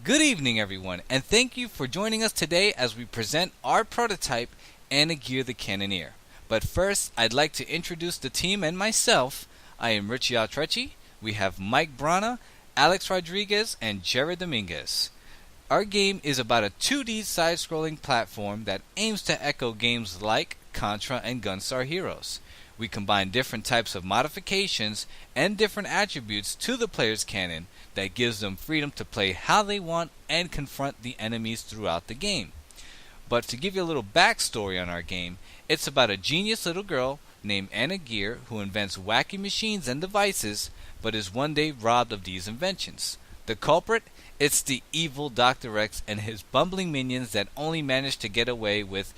Good evening, everyone, and thank you for joining us today as we present our prototype, Cannoneer the Cannoneer. But first, I'd like to introduce the team and myself. I am Richie Altrecci. We have Mike Brana, Alex Rodriguez, and Jared Dominguez. Our game is about a 2D side scrolling platform that aims to echo games like Contra and Gunstar Heroes. We combine different types of modifications and different attributes to the player's cannon that gives them freedom to play how they want and confront the enemies throughout the game. But to give you a little backstory on our game, it's about a genius little girl named Anna Gear who invents wacky machines and devices, but is one day robbed of these inventions. The culprit? It's the evil Dr. X and his bumbling minions that only manage to get away with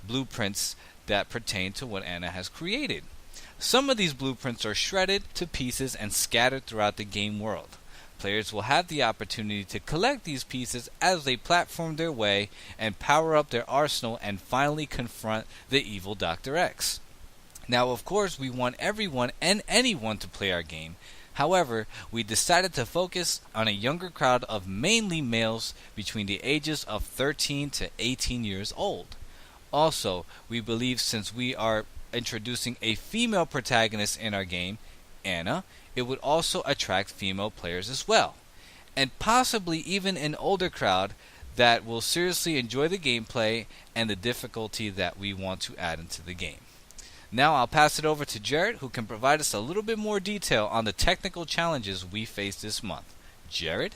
blueprints that pertain to what Anna has created. Some of these blueprints are shredded to pieces and scattered throughout the game world. Players will have the opportunity to collect these pieces as they platform their way and power up their arsenal and finally confront the evil Dr. X. Now, of course, we want everyone and anyone to play our game. However, we decided to focus on a younger crowd of mainly males between the ages of 13 to 18 years old. Also, we believe since we are introducing a female protagonist in our game, Anna, it would also attract female players as well, and possibly even an older crowd that will seriously enjoy the gameplay and the difficulty that we want to add into the game. Now I'll pass it over to Jared, who can provide us a little bit more detail on the technical challenges we faced this month. Jared?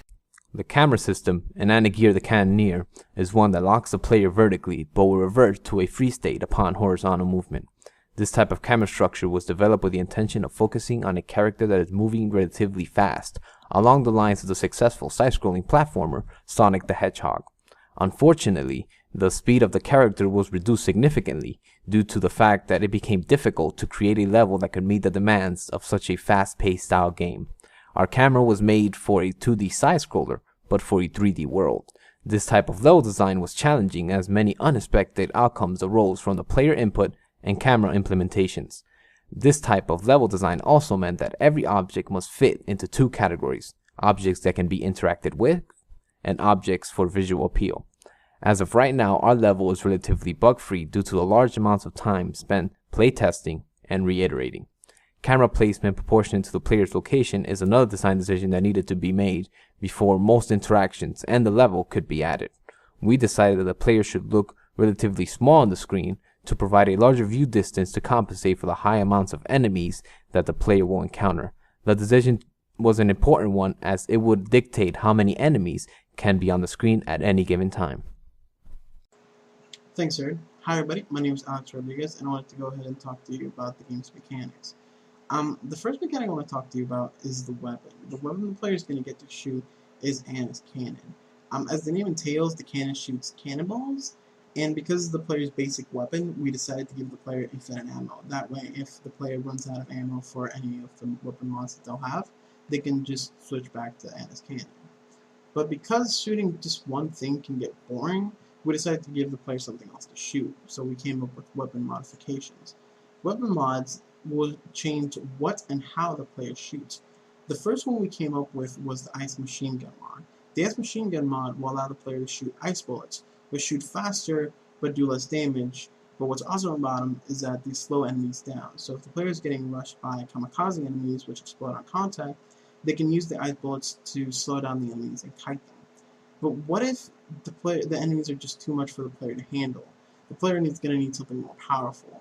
The camera system in Cannoneer the Cannoneer is one that locks the player vertically but will revert to a free state upon horizontal movement. This type of camera structure was developed with the intention of focusing on a character that is moving relatively fast, along the lines of the successful side-scrolling platformer Sonic the Hedgehog. Unfortunately, the speed of the character was reduced significantly due to the fact that it became difficult to create a level that could meet the demands of such a fast-paced style game. Our camera was made for a 2D side-scroller, but for a 3D world. This type of level design was challenging as many unexpected outcomes arose from the player input and camera implementations. This type of level design also meant that every object must fit into two categories: objects that can be interacted with and objects for visual appeal. As of right now, our level is relatively bug-free due to the large amounts of time spent playtesting and reiterating. Camera placement proportionate to the player's location is another design decision that needed to be made before most interactions and the level could be added. We decided that the player should look relatively small on the screen to provide a larger view distance to compensate for the high amounts of enemies that the player will encounter. The decision was an important one as it would dictate how many enemies can be on the screen at any given time. Thanks, sir. Hi, everybody. My name is Alex Rodriguez, and I wanted to go ahead and talk to you about the game's mechanics. The first mechanic I want to talk to you about is the weapon. The weapon the player is going to get to shoot is Anna's cannon. As the name entails, the cannon shoots cannonballs, and because of the player's basic weapon, we decided to give the player infinite ammo. That way, if the player runs out of ammo for any of the weapon mods that they'll have, they can just switch back to Anna's cannon. But because shooting just one thing can get boring, we decided to give the player something else to shoot, so we came up with weapon modifications. Weapon mods will change what and how the player shoots. The first one we came up with was the Ice Machine Gun mod. The Ice Machine Gun mod will allow the player to shoot ice bullets, which shoot faster but do less damage, but what's awesome about them is that they slow enemies down. So if the player is getting rushed by kamikaze enemies which explode on contact, they can use the ice bullets to slow down the enemies and kite them. But what if the enemies are just too much for the player to handle? The player is going to need something more powerful.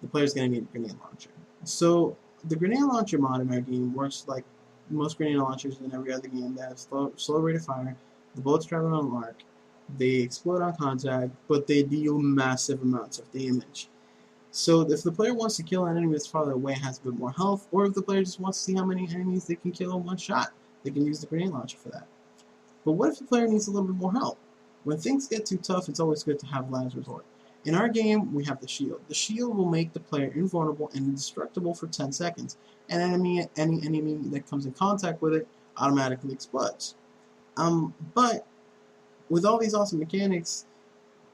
The player is going to need a grenade launcher. So the grenade launcher mod in our game works like most grenade launchers in every other game that have slow rate of fire. The bullets travel on an arc. They explode on contact, but they deal massive amounts of damage. So if the player wants to kill an enemy that's farther away and has a bit more health, or if the player just wants to see how many enemies they can kill in one shot, they can use the grenade launcher for that. But what if the player needs a little bit more help? When things get too tough, it's always good to have last resort. In our game, we have the shield. The shield will make the player invulnerable and indestructible for 10 seconds, and any enemy that comes in contact with it automatically explodes. But with all these awesome mechanics,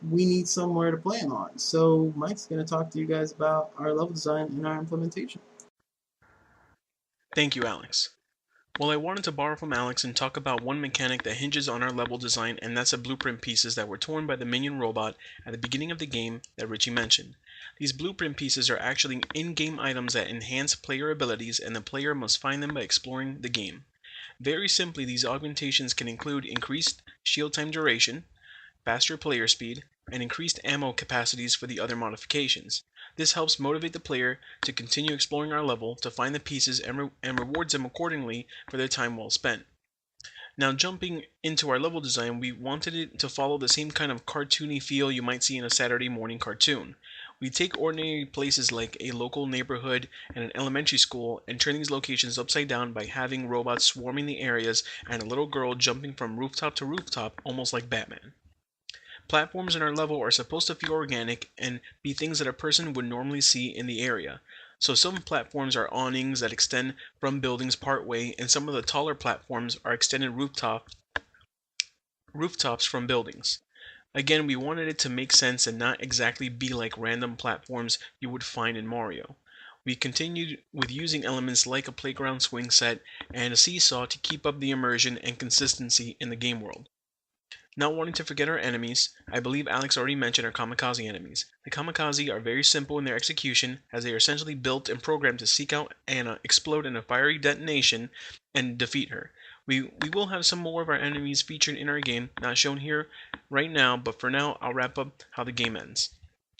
we need somewhere to play them on. So Mike's going to talk to you guys about our level design and our implementation. Thank you, Alex. Well, I wanted to borrow from Alex and talk about one mechanic that hinges on our level design, and that's the blueprint pieces that were torn by the minion robot at the beginning of the game that Richie mentioned. These blueprint pieces are actually in-game items that enhance player abilities, and the player must find them by exploring the game. Very simply, these augmentations can include increased shield time duration, faster player speed, and increased ammo capacities for the other modifications. This helps motivate the player to continue exploring our level, to find the pieces, and rewards them accordingly for their time well spent. Now, jumping into our level design, we wanted it to follow the same kind of cartoony feel you might see in a Saturday morning cartoon. We take ordinary places like a local neighborhood and an elementary school and turn these locations upside down by having robots swarming the areas and a little girl jumping from rooftop to rooftop almost like Batman. Platforms in our level are supposed to feel organic and be things that a person would normally see in the area. So some platforms are awnings that extend from buildings part way, and some of the taller platforms are extended rooftops from buildings. Again, we wanted it to make sense and not exactly be like random platforms you would find in Mario. We continued with using elements like a playground swing set and a seesaw to keep up the immersion and consistency in the game world. Not wanting to forget our enemies, I believe Alex already mentioned our kamikaze enemies. The kamikaze are very simple in their execution, as they are essentially built and programmed to seek out Anna, explode in a fiery detonation, and defeat her. We will have some more of our enemies featured in our game, not shown here right now, but for now I'll wrap up how the game ends.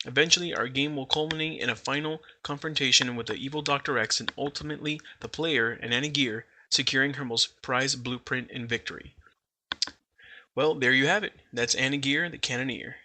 Eventually, our game will culminate in a final confrontation with the evil Dr. X, and ultimately the player and Anna Gear securing her most prized blueprint in victory. Well, there you have it. That's Cannoneer, the Cannoneer.